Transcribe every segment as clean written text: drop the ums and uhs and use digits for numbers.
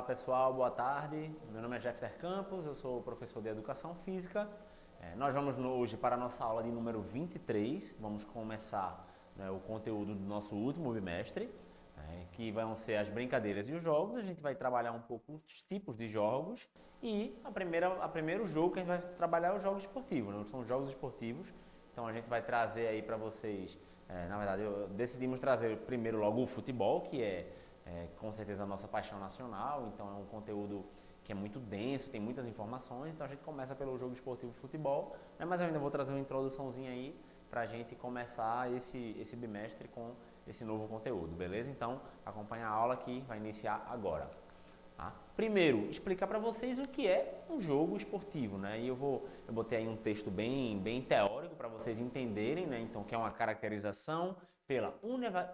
pessoal, boa tarde. Meu nome é Jeffter Campos, eu sou professor de Educação Física. Nós vamos hoje para a nossa aula de número 23. Vamos começar, né, o conteúdo do nosso último bimestre, que vão ser as brincadeiras e os jogos. A gente vai trabalhar um pouco os tipos de jogos e a primeiro jogo que a gente vai trabalhar é o jogo esportivo, né? São os jogos esportivos. Então a gente vai trazer aí para vocês, na verdade, decidimos trazer primeiro logo o futebol, que é com certeza a nossa paixão nacional, então é um conteúdo que é muito denso, tem muitas informações, então a gente começa pelo jogo esportivo futebol, né, mas eu ainda vou trazer uma introduçãozinha aí para a gente começar esse bimestre com esse novo conteúdo, beleza? Então acompanha a aula que vai iniciar agora. Tá? Primeiro, explicar para vocês o que é um jogo esportivo, né? E eu botei aí um texto bem teórico para vocês entenderem, né? Então, que é uma caracterização pela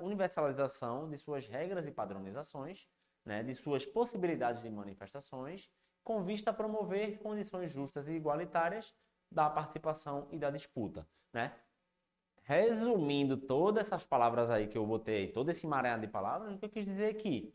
universalização de suas regras e padronizações, né? De suas possibilidades de manifestações, com vista a promover condições justas e igualitárias da participação e da disputa, né? Resumindo todas essas palavras aí que eu botei, todo esse emaranhado de palavras, o que eu quis dizer é que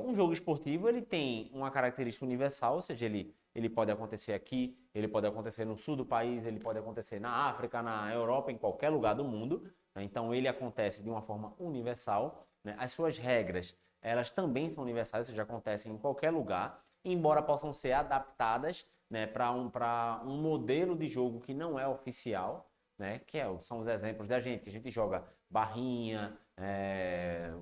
um jogo esportivo ele tem uma característica universal, ou seja, ele pode acontecer aqui, ele pode acontecer no sul do país, ele pode acontecer na África, na Europa, em qualquer lugar do mundo, né? Então ele acontece de uma forma universal, né? As suas regras, elas também são universais, ou seja, acontecem em qualquer lugar, embora possam ser adaptadas, né, para um modelo de jogo que não é oficial, né, são os exemplos da gente, que a gente joga barrinha,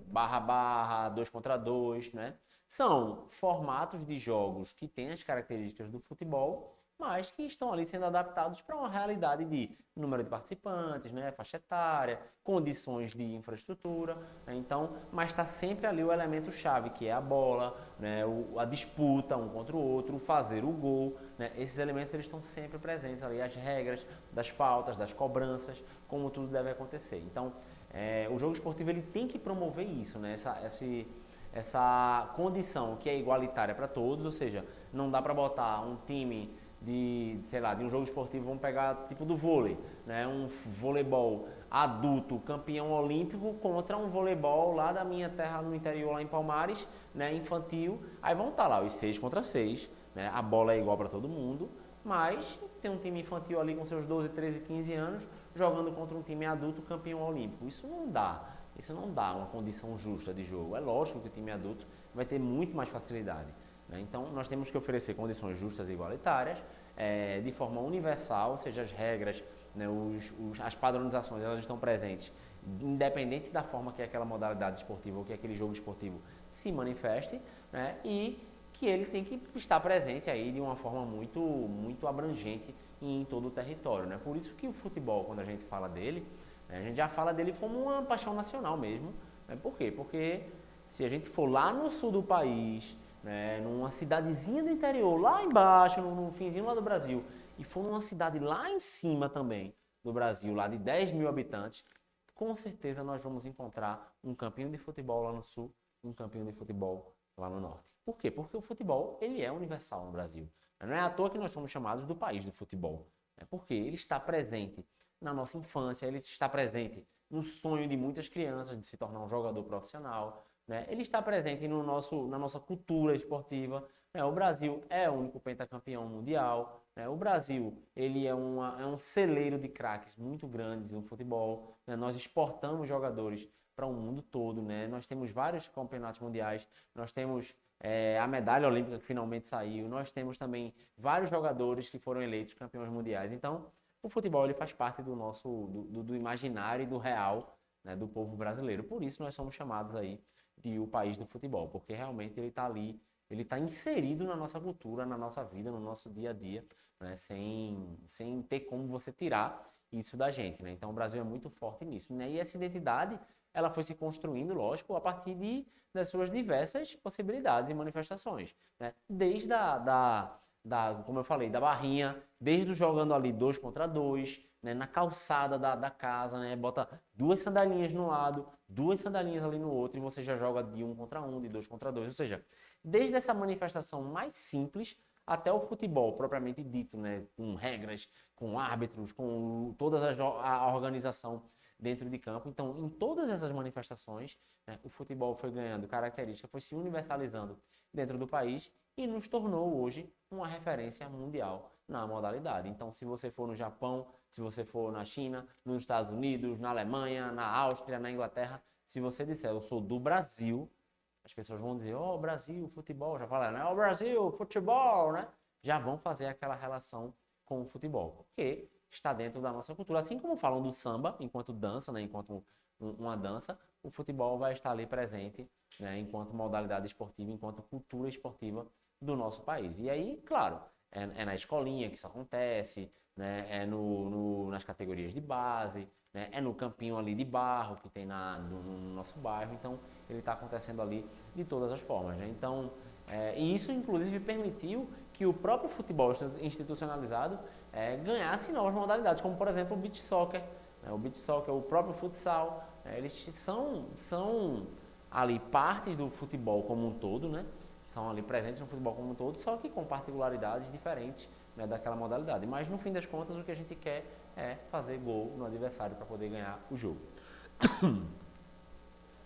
barra, 2 contra 2, né? São formatos de jogos que têm as características do futebol, mas que estão ali sendo adaptados para uma realidade de número de participantes, né, faixa etária, condições de infraestrutura, né? Então, mas está sempre ali o elemento chave, que é a bola, né, a disputa um contra o outro, o fazer o gol, né? Esses elementos eles estão sempre presentes ali, as regras das faltas, das cobranças, como tudo deve acontecer. Então, o jogo esportivo ele tem que promover isso, né? Essa condição que é igualitária para todos, ou seja, não dá para botar um time de um jogo esportivo, vamos pegar tipo do vôlei, né? Um voleibol adulto, campeão olímpico, contra um voleibol lá da minha terra no interior, lá em Palmares, né? Infantil, aí vão estar lá os 6 contra 6, né? A bola é igual para todo mundo, mas tem um time infantil ali com seus 12, 13, 15 anos, jogando contra um time adulto campeão olímpico. Isso não dá uma condição justa de jogo. É lógico que o time adulto vai ter muito mais facilidade, né? Então, nós temos que oferecer condições justas e igualitárias, de forma universal, ou seja, as regras, né, as padronizações, elas estão presentes, independente da forma que aquela modalidade esportiva ou que aquele jogo esportivo se manifeste, né, e que ele tem que estar presente aí de uma forma muito abrangente em todo o território, né? Por isso que o futebol, quando a gente fala dele, a gente já fala dele como uma paixão nacional mesmo, né? Por quê? Porque se a gente for lá no sul do país, né, numa cidadezinha do interior, lá embaixo, no finzinho lá do Brasil, e for numa cidade lá em cima também do Brasil, lá de 10 mil habitantes, com certeza nós vamos encontrar um campinho de futebol lá no sul, um campinho de futebol lá no norte. Por quê? Porque o futebol ele é universal no Brasil. Não é à toa que nós somos chamados do país do futebol. Porque ele está presente na nossa infância, ele está presente no sonho de muitas crianças de se tornar um jogador profissional, né? Ele está presente na nossa cultura esportiva, né? O Brasil é o único pentacampeão mundial, né? O Brasil ele é um celeiro de craques muito grandes no futebol, né? Nós exportamos jogadores para o mundo todo, né? Nós temos vários campeonatos mundiais, nós temos a medalha olímpica que finalmente saiu, nós temos também vários jogadores que foram eleitos campeões mundiais. Então, o futebol ele faz parte do imaginário e do real, né, do povo brasileiro. Por isso nós somos chamados aí de o país do futebol, porque realmente ele está ali, ele está inserido na nossa cultura, na nossa vida, no nosso dia a dia, né, sem ter como você tirar isso da gente, né? Então o Brasil é muito forte nisso, né? E essa identidade ela foi se construindo, lógico, a partir das suas diversas possibilidades e manifestações, né? Desde como eu falei, da barrinha, desde o jogando ali 2 contra 2, né, na calçada da casa, né, bota 2 sandalinhas no lado, 2 sandalinhas ali no outro, e você já joga de 1 contra 1, de 2 contra 2, ou seja, desde essa manifestação mais simples até o futebol propriamente dito, né, com regras, com árbitros, com toda a organização dentro de campo. Então, em todas essas manifestações, né, o futebol foi ganhando característica, foi se universalizando dentro do país e nos tornou hoje uma referência mundial na modalidade. Então, se você for no Japão, se você for na China, nos Estados Unidos, na Alemanha, na Áustria, na Inglaterra, se você disser eu sou do Brasil, as pessoas vão dizer, ó, Brasil, futebol, já falaram, né? Ó, Brasil, futebol, né? Já vão fazer aquela relação com o futebol, porque está dentro da nossa cultura. Assim como falam do samba, enquanto dança, né? Enquanto uma dança, o futebol vai estar ali presente, né? Enquanto modalidade esportiva, enquanto cultura esportiva do nosso país. E aí, claro, é na escolinha que isso acontece, né? É nas categorias de base, né? É no campinho ali de barro que tem no nosso bairro. Então, ele está acontecendo ali de todas as formas, né? Então, e isso inclusive permitiu que o próprio futebol institucionalizado ganhasse novas modalidades, como por exemplo o beach soccer, né? O beach soccer, o próprio futsal, eles são ali partes do futebol como um todo, né? São ali presentes no futebol como um todo, só que com particularidades diferentes, né, daquela modalidade. Mas no fim das contas o que a gente quer é fazer gol no adversário para poder ganhar o jogo.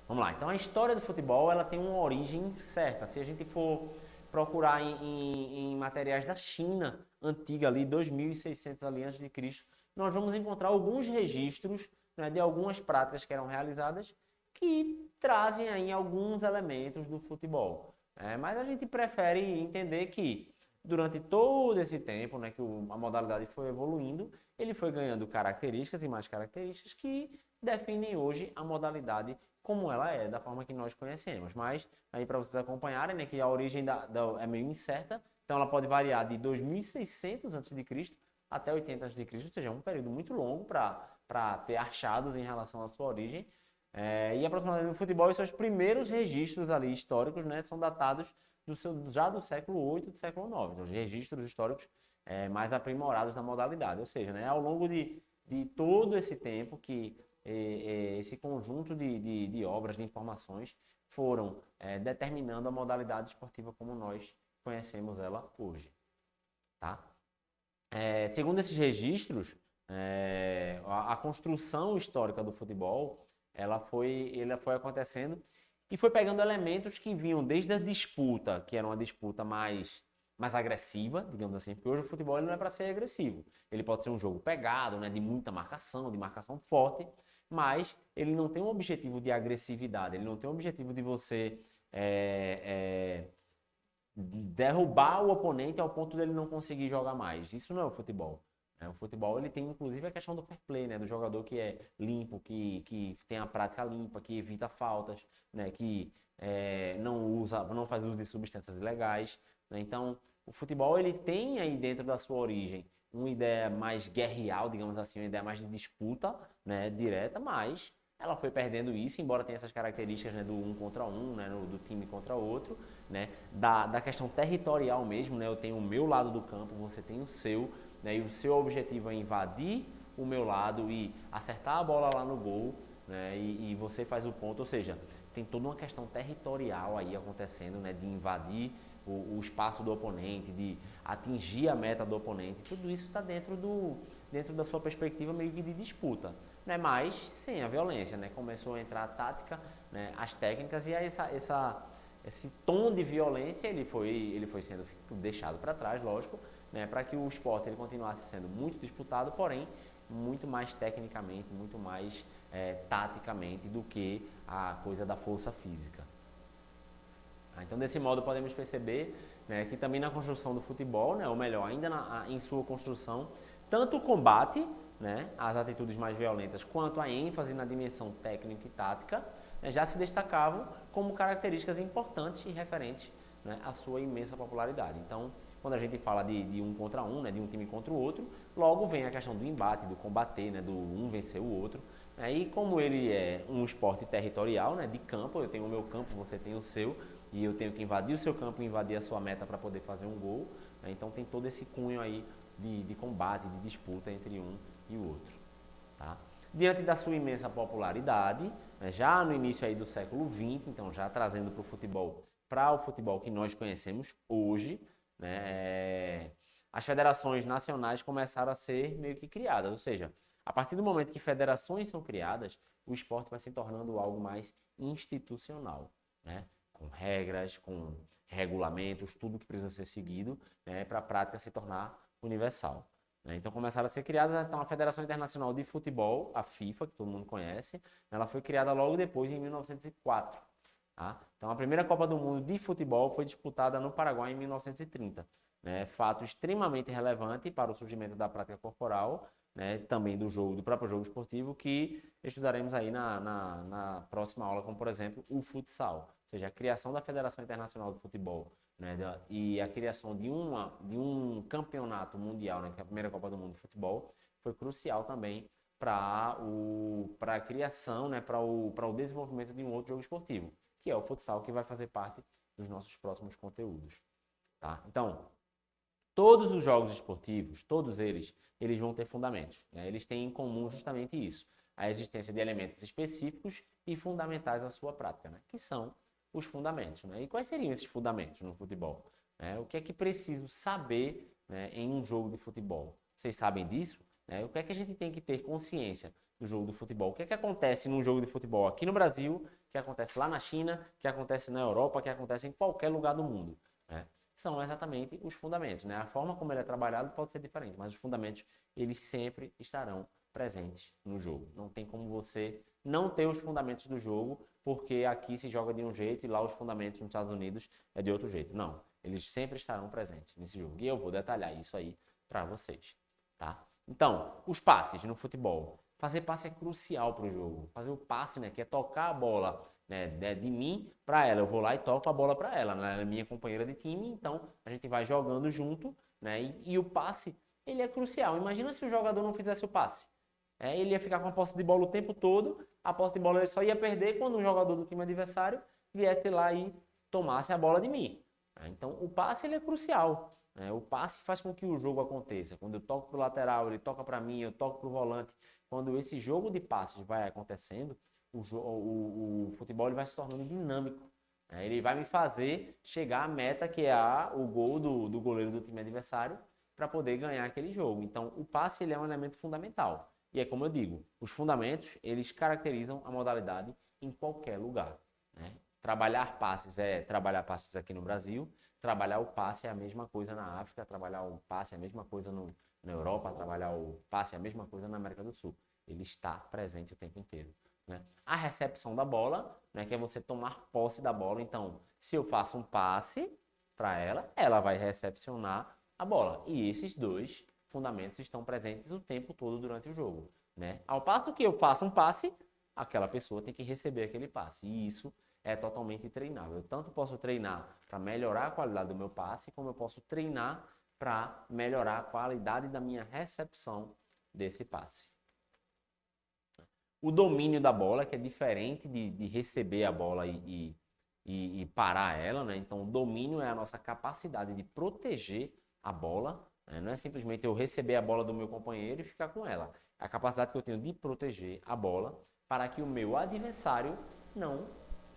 Vamos lá, então a história do futebol ela tem uma origem certa. Se a gente for procurar em materiais da China antiga ali, 2600 ali antes de Cristo, nós vamos encontrar alguns registros, né, de algumas práticas que eram realizadas que trazem aí alguns elementos do futebol. Mas a gente prefere entender que durante todo esse tempo, né, que a modalidade foi evoluindo, ele foi ganhando características e mais características que definem hoje a modalidade como ela é, da forma que nós conhecemos. Mas aí para vocês acompanharem, né, que a origem é meio incerta, então ela pode variar de 2600 a.C. até 80 a.C., ou seja, é um período muito longo para ter achados em relação à sua origem. E aproximadamente no futebol, os seus primeiros registros ali históricos, né, são datados já do século 8 e do século 9. Então, os registros históricos mais aprimorados da modalidade. Ou seja, né, ao longo de todo esse tempo que esse conjunto de obras, de informações, foram determinando a modalidade esportiva como nós conhecemos ela hoje. Tá? Segundo esses registros, a construção histórica do futebol ela foi acontecendo e foi pegando elementos que vinham desde a disputa, que era uma disputa mais agressiva, digamos assim, porque hoje o futebol ele não é para ser agressivo. Ele pode ser um jogo pegado, né, de muita marcação, de marcação forte, mas ele não tem um objetivo de agressividade, ele não tem um objetivo de você derrubar o oponente ao ponto dele não conseguir jogar mais. Isso não é o futebol. O futebol ele tem inclusive a questão do fair play, né? Do jogador que é limpo, que tem a prática limpa, que evita faltas, né? Que não faz uso de substâncias ilegais, né? Então, o futebol ele tem aí dentro da sua origem uma ideia mais guerreal, digamos assim, uma ideia mais de disputa, né? Direta, mas ela foi perdendo isso, embora tenha essas características, né? Do um contra um, né? Do time contra outro, né? Da questão territorial mesmo, né? Eu tenho o meu lado do campo, você tem o seu, né? E o seu objetivo é invadir o meu lado e acertar a bola lá no gol, né? E você faz o ponto, ou seja, tem toda uma questão territorial aí acontecendo, né? De invadir o espaço do oponente, de atingir a meta do oponente. Tudo isso está dentro da sua perspectiva meio que de disputa, né? Mas sem a violência, né? Começou a entrar a tática, né? As técnicas e aí esse tom de violência ele foi sendo deixado para trás, lógico, né, para que o esporte ele continuasse sendo muito disputado, porém muito mais tecnicamente, muito mais taticamente do que a coisa da força física. Então, desse modo, podemos perceber, né, que também na construção do futebol, né, ou melhor, ainda em sua construção, tanto o combate, né, às atitudes mais violentas, quanto a ênfase na dimensão técnica e tática, já se destacavam como características importantes e referentes, né, à sua imensa popularidade. Então, quando a gente fala de um contra um, né, de um time contra o outro, logo vem a questão do embate, do combater, né, do um vencer o outro. E como ele é um esporte territorial, né, de campo, eu tenho o meu campo, você tem o seu, e eu tenho que invadir o seu campo e invadir a sua meta para poder fazer um gol, né, então tem todo esse cunho aí de combate, de disputa entre um e o outro. Tá? Diante da sua imensa popularidade, né, já no início aí do século XX, então já trazendo para o futebol que nós conhecemos hoje, né, as federações nacionais começaram a ser meio que criadas, ou seja, A partir do momento que federações são criadas, o esporte vai se tornando algo mais institucional, né? Com regras, com regulamentos, tudo que precisa ser seguido, né, para a prática se tornar universal. Né? Então começaram a ser criadas então, a Federação Internacional de Futebol, a FIFA, que todo mundo conhece. Ela foi criada logo depois, em 1904. Tá? Então a primeira Copa do Mundo de futebol foi disputada no Paraguai em 1930. Né? Fato extremamente relevante para o surgimento da prática corporal, né? Também do próprio jogo esportivo, que estudaremos aí na próxima aula, como por exemplo o futsal, ou seja, a criação da Federação Internacional de Futebol, né? E a criação de um campeonato mundial, né? Que é a primeira Copa do Mundo de futebol, foi crucial também para a criação, né? Para o desenvolvimento de um outro jogo esportivo, que é o futsal, que vai fazer parte dos nossos próximos conteúdos. Tá? Então, todos os jogos esportivos, todos eles vão ter fundamentos. Né? Eles têm em comum justamente isso, a existência de elementos específicos e fundamentais à sua prática, né? Que são os fundamentos. Né? E quais seriam esses fundamentos no futebol? O que é que preciso saber, né, em um jogo de futebol? Vocês sabem disso? O que é que a gente tem que ter consciência do jogo de futebol? O que é que acontece num jogo de futebol aqui no Brasil, que acontece lá na China, que acontece na Europa, que acontece em qualquer lugar do mundo? Né? São exatamente os fundamentos. Né? A forma como ele é trabalhado pode ser diferente, mas os fundamentos, eles sempre estarão presentes no jogo. Não tem como você não ter os fundamentos do jogo, porque aqui se joga de um jeito e lá os fundamentos nos Estados Unidos é de outro jeito. Não, eles sempre estarão presentes nesse jogo. E eu vou detalhar isso aí para vocês. Tá? Então, os passes no futebol. Fazer passe é crucial para o jogo. Fazer o passe, né, que é tocar a bola, né, de mim para ela. Eu vou lá e toco a bola para ela. Ela é minha companheira de time, então a gente vai jogando junto, né? E o passe, ele é crucial. Imagina se o jogador não fizesse o passe. Ele ia ficar com a posse de bola o tempo todo, a posse de bola ele só ia perder quando um jogador do time adversário viesse lá e tomasse a bola de mim. Então o passe ele é crucial. O passe faz com que o jogo aconteça. Quando eu toco para o lateral, ele toca para mim, eu toco para o volante. Quando esse jogo de passes vai acontecendo, o futebol ele vai se tornando dinâmico. Ele vai me fazer chegar à meta, que é o gol do goleiro do time adversário, para poder ganhar aquele jogo. Então, o passe ele é um elemento fundamental. E é como eu digo, os fundamentos, eles caracterizam a modalidade em qualquer lugar. Né? Trabalhar passes aqui no Brasil, trabalhar o passe é a mesma coisa na África, trabalhar o passe é a mesma coisa na Europa, trabalhar o passe é a mesma coisa na América do Sul. Ele está presente o tempo inteiro. Né? A recepção da bola, né, que é você tomar posse da bola. Então, se eu faço um passe para ela, ela vai recepcionar a bola. E esses dois fundamentos estão presentes o tempo todo durante o jogo. Né? Ao passo que eu faço um passe, aquela pessoa tem que receber aquele passe. E isso é totalmente treinável. Eu tanto posso treinar para melhorar a qualidade do meu passe, como eu posso treinar para melhorar a qualidade da minha recepção desse passe. O domínio da bola, que é diferente de receber a bola e parar ela, né? Então, o domínio é a nossa capacidade de proteger a bola, né? Não é simplesmente eu receber a bola do meu companheiro e ficar com ela. É a capacidade que eu tenho de proteger a bola para que o meu adversário não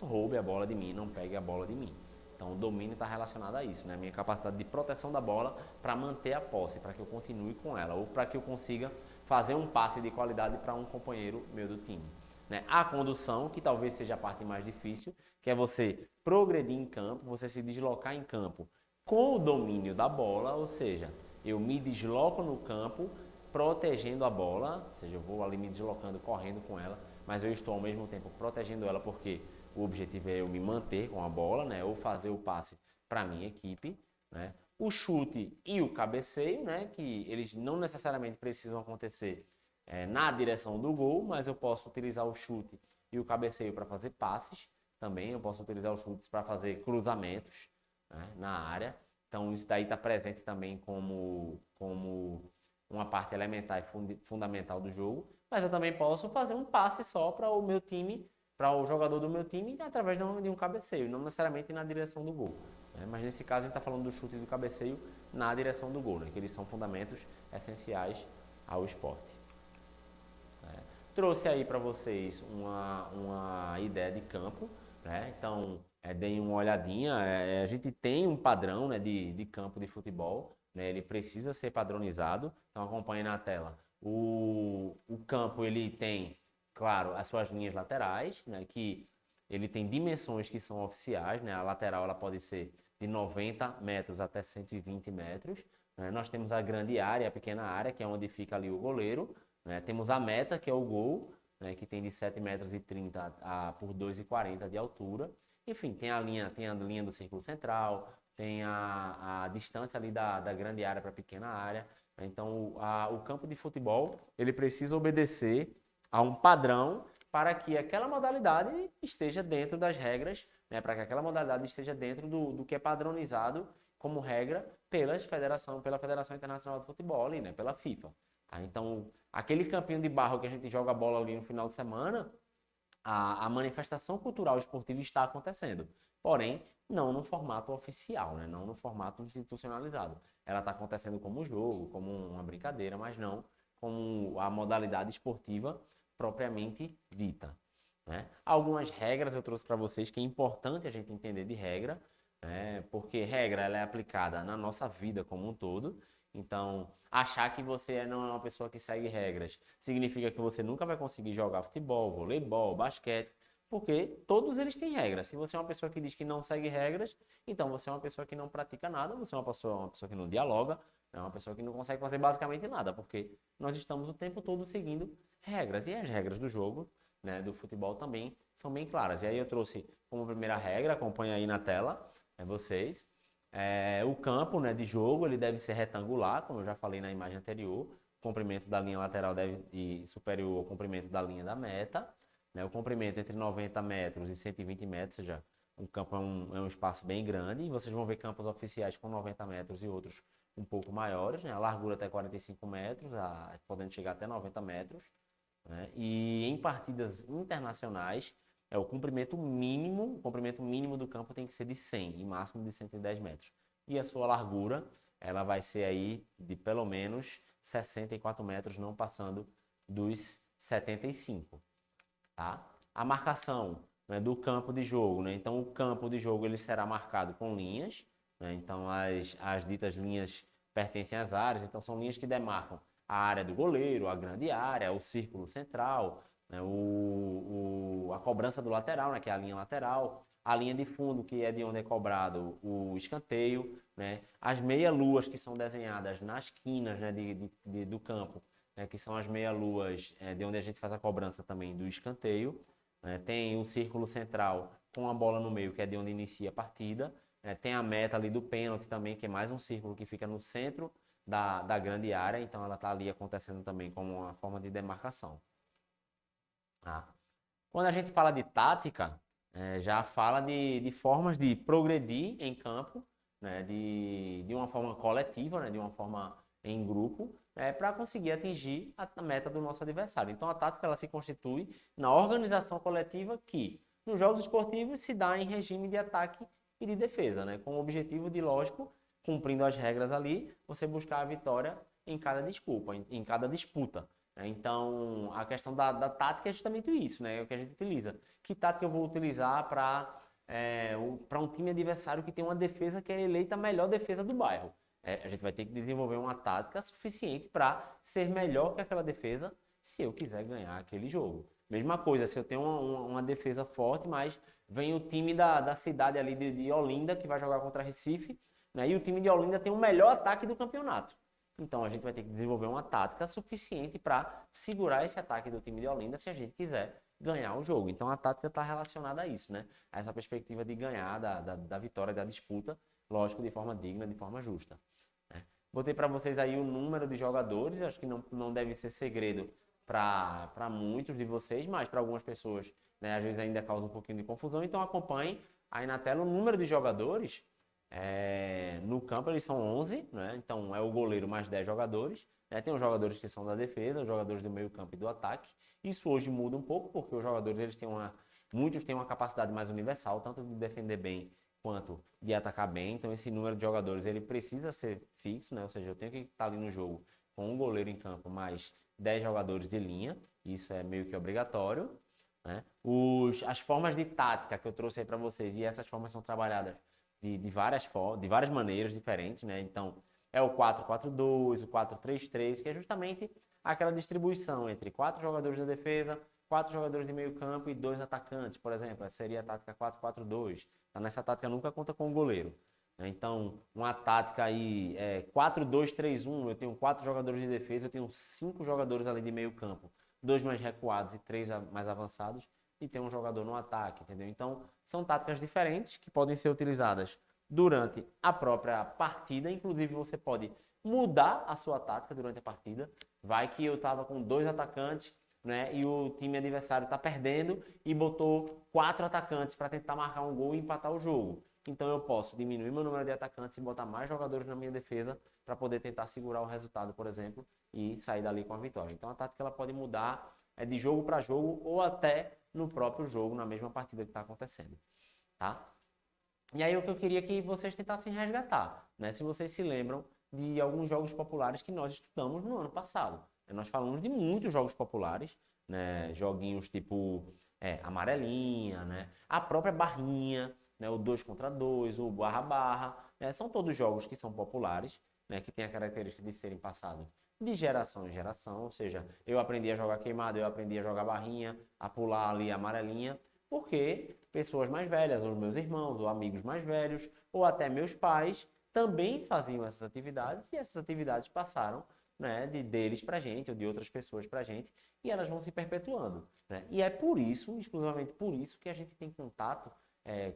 roube a bola de mim, não pegue a bola de mim. Então, o domínio está relacionado a isso, né? A minha capacidade de proteção da bola para manter a posse, para que eu continue com ela, ou para que eu consiga fazer um passe de qualidade para um companheiro meu do time. Né? A condução, que talvez seja a parte mais difícil, que é você progredir em campo, você se deslocar em campo com o domínio da bola, ou seja, eu me desloco no campo protegendo a bola, ou seja, eu vou ali me deslocando, correndo com ela, mas eu estou ao mesmo tempo protegendo ela porque o objetivo é eu me manter com a bola, né? Ou fazer o passe para a minha equipe, né? O chute e o cabeceio, né? Que eles não necessariamente precisam acontecer na direção do gol, mas eu posso utilizar o chute e o cabeceio para fazer passes também. Eu posso utilizar os chutes para fazer cruzamentos, né, na área. Então isso daí está presente também como uma parte elementar e fundamental do jogo. Mas eu também posso fazer um passe só para o meu time, para o jogador do meu time, através de um cabeceio, não necessariamente na direção do gol. Mas nesse caso a gente está falando do chute e do cabeceio na direção do gol, né? Que eles são fundamentos essenciais ao esporte. Trouxe aí para vocês uma ideia de campo, né? Então deem uma olhadinha. A gente tem um padrão, né, de campo de futebol, né? Ele precisa ser padronizado. Então acompanhe na tela O campo ele tem, claro, as suas linhas laterais, né, que ele tem dimensões que são oficiais, né? A lateral ela pode ser de 90 metros até 120 metros. Né? Nós temos a grande área, a pequena área, que é onde fica ali o goleiro. Né? Temos a meta, que é o gol, né? Que tem de 7,30 metros por 2,40 de altura. Enfim, tem a linha do círculo central, tem a distância ali da grande área para a pequena área. Então, o campo de futebol, ele precisa obedecer a um padrão para que aquela modalidade esteja dentro das regras, né, para que aquela modalidade esteja dentro do que é padronizado como regra pela Federação Internacional de Futebol, né, pela FIFA. Tá? Então, aquele campinho de barro que a gente joga bola ali no final de semana, a manifestação cultural esportiva está acontecendo. Porém, não no formato oficial, né? Não no formato institucionalizado. Ela está acontecendo como jogo, como uma brincadeira, mas não como a modalidade esportiva propriamente dita. Né? Algumas regras eu trouxe para vocês que é importante a gente entender de regra, né? Porque regra ela é aplicada na nossa vida como um todo. Então, achar que você não é uma pessoa que segue regras significa que você nunca vai conseguir jogar futebol, voleibol, basquete, porque todos eles têm regras. Se você é uma pessoa que diz que não segue regras, então você é uma pessoa que não pratica nada, você é uma pessoa que não dialoga, é uma pessoa que não consegue fazer basicamente nada, porque nós estamos o tempo todo seguindo regras. E as regras do jogo, né, do futebol também são bem claras. E aí eu trouxe como primeira regra, acompanha aí na tela, vocês. O campo, né, de jogo ele deve ser retangular, como eu já falei na imagem anterior. O comprimento da linha lateral deve ir superior ao comprimento da linha da meta. Né? O comprimento entre 90 metros e 120 metros, ou seja, o campo é um espaço bem grande. E vocês vão ver campos oficiais com 90 metros e outros um pouco maiores. Né? A largura até 45 metros, podendo chegar até 90 metros. Né? E em partidas internacionais, o comprimento mínimo do campo tem que ser de 100 e máximo de 110 metros. E a sua largura, ela vai ser aí de pelo menos 64 metros, não passando dos 75. Tá? A marcação, né, do campo de jogo, né? Então, o campo de jogo ele será marcado com linhas, né? Então, as ditas linhas pertencem às áreas, então são linhas que demarcam a área do goleiro, a grande área, o círculo central, né? A cobrança do lateral, né? Que é a linha lateral, a linha de fundo, que é de onde é cobrado o escanteio, né? As meia-luas que são desenhadas nas quinas, né, do campo, né, que são as meia-luas, de onde a gente faz a cobrança também do escanteio. Né? Tem o círculo central com a bola no meio, que é de onde inicia a partida. Tem a meta ali do pênalti também, que é mais um círculo que fica no centro da grande área, então ela está ali acontecendo também como uma forma de demarcação. Tá? Quando a gente fala de tática, já fala de formas de progredir em campo, né, de uma forma coletiva, né, de uma forma em grupo, para conseguir atingir a meta do nosso adversário. Então a tática ela se constitui na organização coletiva que, nos jogos esportivos, se dá em regime de ataque e de defesa, né, com o objetivo de, lógico, cumprindo as regras ali, você buscar a vitória em cada disputa. Então, a questão da tática é justamente isso, né? É o que a gente utiliza. Que tática eu vou utilizar para um time adversário que tem uma defesa que é eleita a melhor defesa do bairro? A gente vai ter que desenvolver uma tática suficiente para ser melhor que aquela defesa se eu quiser ganhar aquele jogo. Mesma coisa, se eu tenho uma defesa forte, mas vem o time da cidade ali de Olinda, que vai jogar contra Recife, né? E o time de Olinda tem o melhor ataque do campeonato. Então a gente vai ter que desenvolver uma tática suficiente para segurar esse ataque do time de Olinda se a gente quiser ganhar o jogo. Então a tática está relacionada a isso, né? A essa perspectiva de ganhar, da vitória, da disputa, lógico, de forma digna, de forma justa. Né? Botei para vocês aí o número de jogadores, acho que não deve ser segredo para muitos de vocês, mas para algumas pessoas, né, às vezes ainda causa um pouquinho de confusão. Então acompanhem aí na tela o número de jogadores. No campo eles são 11, né? Então é o goleiro mais 10 jogadores. Né? Tem os jogadores que são da defesa, os jogadores do meio campo e do ataque. Isso hoje muda um pouco, porque os jogadores muitos têm uma capacidade mais universal, tanto de defender bem quanto de atacar bem. Então esse número de jogadores ele precisa ser fixo, né? Ou seja, eu tenho que estar ali no jogo com um goleiro em campo mais 10 jogadores de linha. Isso é meio que obrigatório. Né? As formas de tática que eu trouxe aí para vocês, e essas formas são trabalhadas de várias maneiras diferentes, né? Então, é o 4-4-2, o 4-3-3, que é justamente aquela distribuição entre 4 jogadores da defesa, 4 jogadores de meio campo e 2 atacantes, por exemplo. Essa seria a tática 4-4-2. Então, nessa tática nunca conta com o goleiro. Então, uma tática aí, 4-2-3-1, eu tenho 4 jogadores de defesa, eu tenho 5 jogadores ali de meio campo, 2 mais recuados e 3 mais avançados, e tem um jogador no ataque, entendeu? Então, são táticas diferentes que podem ser utilizadas durante a própria partida. Inclusive, você pode mudar a sua tática durante a partida. Vai que eu estava com 2 atacantes, né, e o time adversário está perdendo e botou 4 atacantes para tentar marcar um gol e empatar o jogo. Então eu posso diminuir meu número de atacantes e botar mais jogadores na minha defesa para poder tentar segurar o resultado, por exemplo, e sair dali com a vitória. Então a tática ela pode mudar de jogo para jogo ou até no próprio jogo, na mesma partida que está acontecendo. Tá? E aí o que eu queria que vocês tentassem resgatar, né? Se vocês se lembram de alguns jogos populares que nós estudamos no ano passado. Nós falamos de muitos jogos populares, né? Joguinhos tipo amarelinha, né? A própria barrinha, né? O 2 contra 2, o barra-barra, né? São todos jogos que são populares, né? Que têm a característica de serem passados de geração em geração, ou seja, eu aprendi a jogar queimado, eu aprendi a jogar barrinha, a pular ali a amarelinha, porque pessoas mais velhas, ou meus irmãos, ou amigos mais velhos, ou até meus pais, também faziam essas atividades, e essas atividades passaram, né, deles para a gente, ou de outras pessoas para a gente, e elas vão se perpetuando. Né? E é por isso, exclusivamente por isso, que a gente tem contato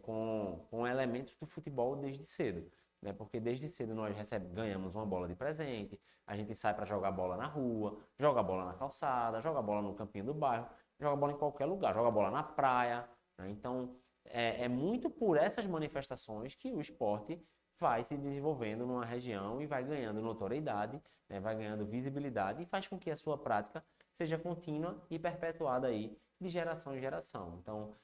com elementos do futebol desde cedo. Né? Porque desde cedo nós ganhamos uma bola de presente, a gente sai para jogar bola na rua, joga bola na calçada, joga bola no campinho do bairro, joga bola em qualquer lugar, joga bola na praia. Né? Então, é muito por essas manifestações que o esporte vai se desenvolvendo numa região e vai ganhando notoriedade, né? Vai ganhando visibilidade e faz com que a sua prática seja contínua e perpetuada aí de geração em geração. Então,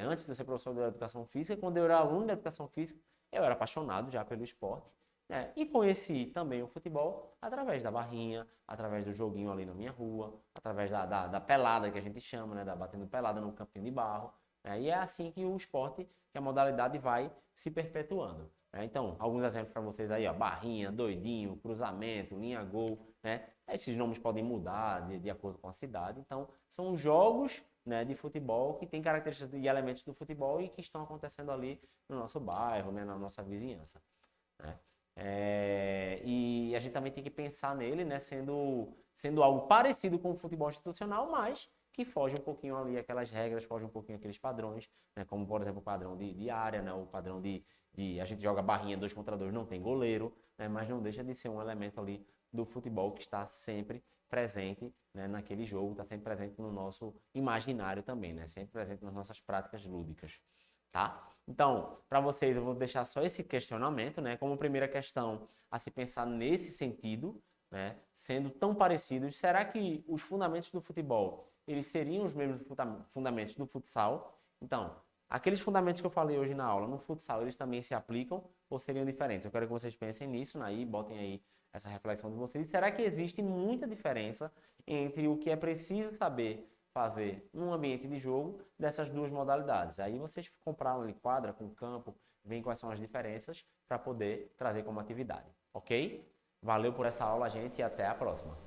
antes de eu ser professor de educação física, quando eu era aluno de educação física, eu era apaixonado já pelo esporte, né? E conheci também o futebol através da barrinha, através do joguinho ali na minha rua, através da pelada que a gente chama, né? Da batendo pelada no campinho de barro. Né? E é assim que o esporte, que a modalidade vai se perpetuando. Né? Então, alguns exemplos para vocês aí, ó, barrinha, doidinho, cruzamento, linha gol, né? Esses nomes podem mudar de acordo com a cidade. Então, são jogos, né, de futebol que têm características e elementos do futebol e que estão acontecendo ali no nosso bairro, né, na nossa vizinhança. Né? E a gente também tem que pensar nele, né, sendo algo parecido com o futebol institucional, mas que foge um pouquinho ali aquelas regras, foge um pouquinho aqueles padrões, né, como por exemplo o padrão de área, né, o padrão de a gente joga barrinha 2 contra 2, não tem goleiro, né, mas não deixa de ser um elemento ali do futebol que está sempre presente, né, naquele jogo, está sempre presente no nosso imaginário também, né, sempre presente nas nossas práticas lúdicas. Tá? Então, para vocês eu vou deixar só esse questionamento, né, como primeira questão a se pensar nesse sentido, né, sendo tão parecidos, será que os fundamentos do futebol, eles seriam os mesmos fundamentos do futsal? Então, aqueles fundamentos que eu falei hoje na aula, no futsal, eles também se aplicam ou seriam diferentes? Eu quero que vocês pensem nisso, né, e botem aí essa reflexão de vocês. Será que existe muita diferença entre o que é preciso saber fazer num ambiente de jogo dessas duas modalidades? Aí vocês compraram ali quadra com campo, veem quais são as diferenças para poder trazer como atividade, ok? Valeu por essa aula, gente, e até a próxima.